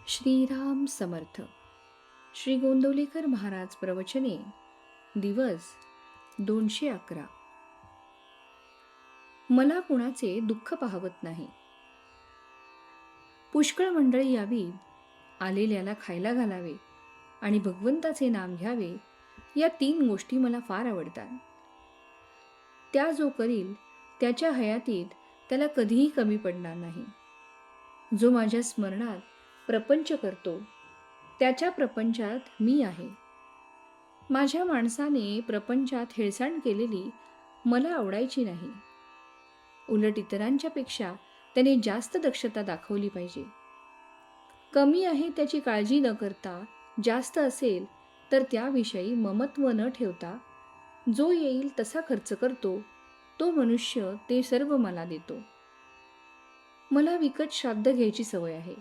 श्रीराम समर्थ. श्री गोंदवलेकर महाराज प्रवचने. दिवस 211. मला कुणाचे दुःख पाहवत नाही. पुष्कळ मंडळी यावी, आलेल्याला खायला घालावे आणि भगवंताचे नाम घ्यावे, या 3 गोष्टी मला फार आवडतात. त्या जो करील त्याच्या हयातीत त्याला कधीही कमी पडणार नाही. जो माझ्या स्मरणात प्रपंच करतो त्याच्या प्रपंचात मी आहे. माझ्या माणसाने प्रपंचात हेळसांड केलेली मला आवडायची नाही. उलट इतरांच्या पेक्षा त्याने जास्त दक्षता दाखवली पाहिजे. कमी आहे त्याची काळजी न करता जास्त असेल तर त्याविषयी ममत्व न ठेवता जो येईल तसा खर्च करतो तो मनुष्य ते सर्व मला देतो. मला विकत श्राद्ध घ्यायची सवय आहे.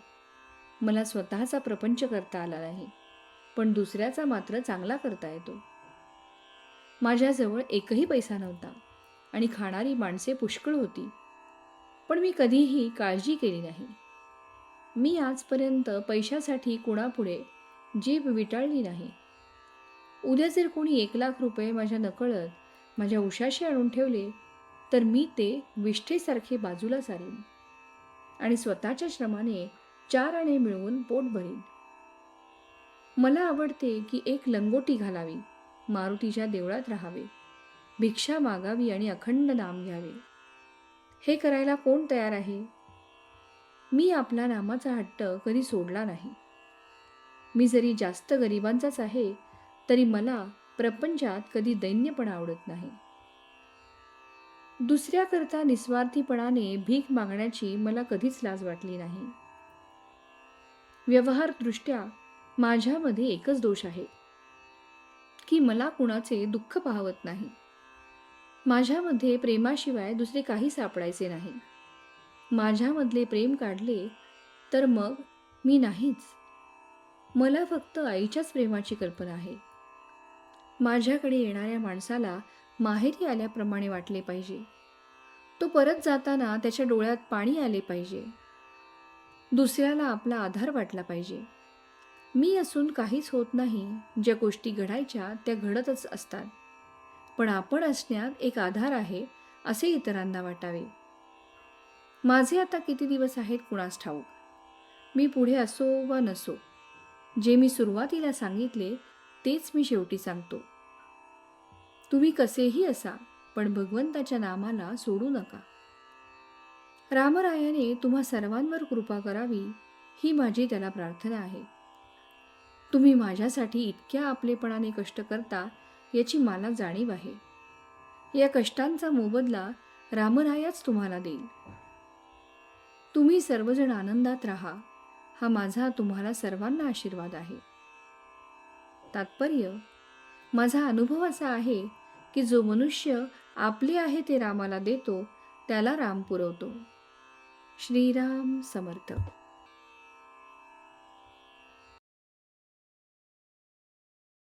मला स्वतःचा प्रपंच करता आला नाही, पण दुसऱ्याचा मात्र चांगला करता येतो. माझ्याजवळ एकही पैसा नव्हता आणि खाणारी माणसे पुष्कळ होती, पण मी कधीही काळजी केली नाही. मी आजपर्यंत पैशासाठी कुणापुढे जीभ विटाळली नाही. उद्या जर कोणी 1,00,000 रुपये माझ्या नकळत माझ्या उशाशी आणून ठेवले तर मी ते विष्ठेसारखे बाजूला सारीन आणि स्वतःच्या श्रमाने 4 आणे मिळवून पोट भरीन. मला आवडते की एक लंगोटी घालावी, मारुतीच्या देवळात राहावे, भिक्षा मागावी आणि अखंड नाम घ्यावे. हे करायला कोण तयार आहे? मी आपला नामाचा हट्ट कधी सोडला नाही. मी जरी जास्त गरिबांचाच आहे तरी मला प्रपंचात कधी दैन्यपणा आवडत नाही. दुसऱ्याकरता निस्वार्थीपणाने भीक मागण्याची मला कधीच लाज वाटली नाही. व्यवहारदृष्ट्या माझ्यामध्ये एकच दोष आहे की मला कुणाचे दुःख पाहवत नाही. माझ्यामध्ये प्रेमाशिवाय दुसरे काही सापडायचे नाही. माझ्यामधले प्रेम काढले तर मग मी नाहीच. मला फक्त आईच्याच प्रेमाची कल्पना आहे. माझ्याकडे येणाऱ्या माणसाला माहेरी आल्याप्रमाणे वाटले पाहिजे. तो परत जाताना त्याच्या डोळ्यात पाणी आले पाहिजे. दुसऱ्याला आपला आधार वाटला पाहिजे. मी असून काहीच होत नाही. ज्या गोष्टी घडायच्या त्या घडतच असतात, पण आपण असण्यात एक आधार आहे असे इतरांना वाटावे. माझे आता किती दिवस आहेत कुणास ठाऊक. मी पुढे असो वा नसो, जे मी सुरुवातीला सांगितले तेच मी शेवटी सांगतो. तुम्ही कसेही असा, पण भगवंताच्या नामाला सोडू नका. रामरायाने तुम्हा सर्वांवर कृपा करावी ही माझी त्याला प्रार्थना आहे. तुम्ही माझ्यासाठी इतक्या आपलेपणाने कष्ट करता याची मला जाणीव आहे. या कष्टांचा मोबदला रामरायाच तुम्हाला देईल. तुम्ही सर्वजण आनंदात राहा हा माझा तुम्हाला सर्वांना आशीर्वाद आहे. तात्पर्य, माझा अनुभव असा आहे की जो मनुष्य आपले आहे ते रामाला देतो त्याला राम पुरवतो. श्रीराम समर्थ.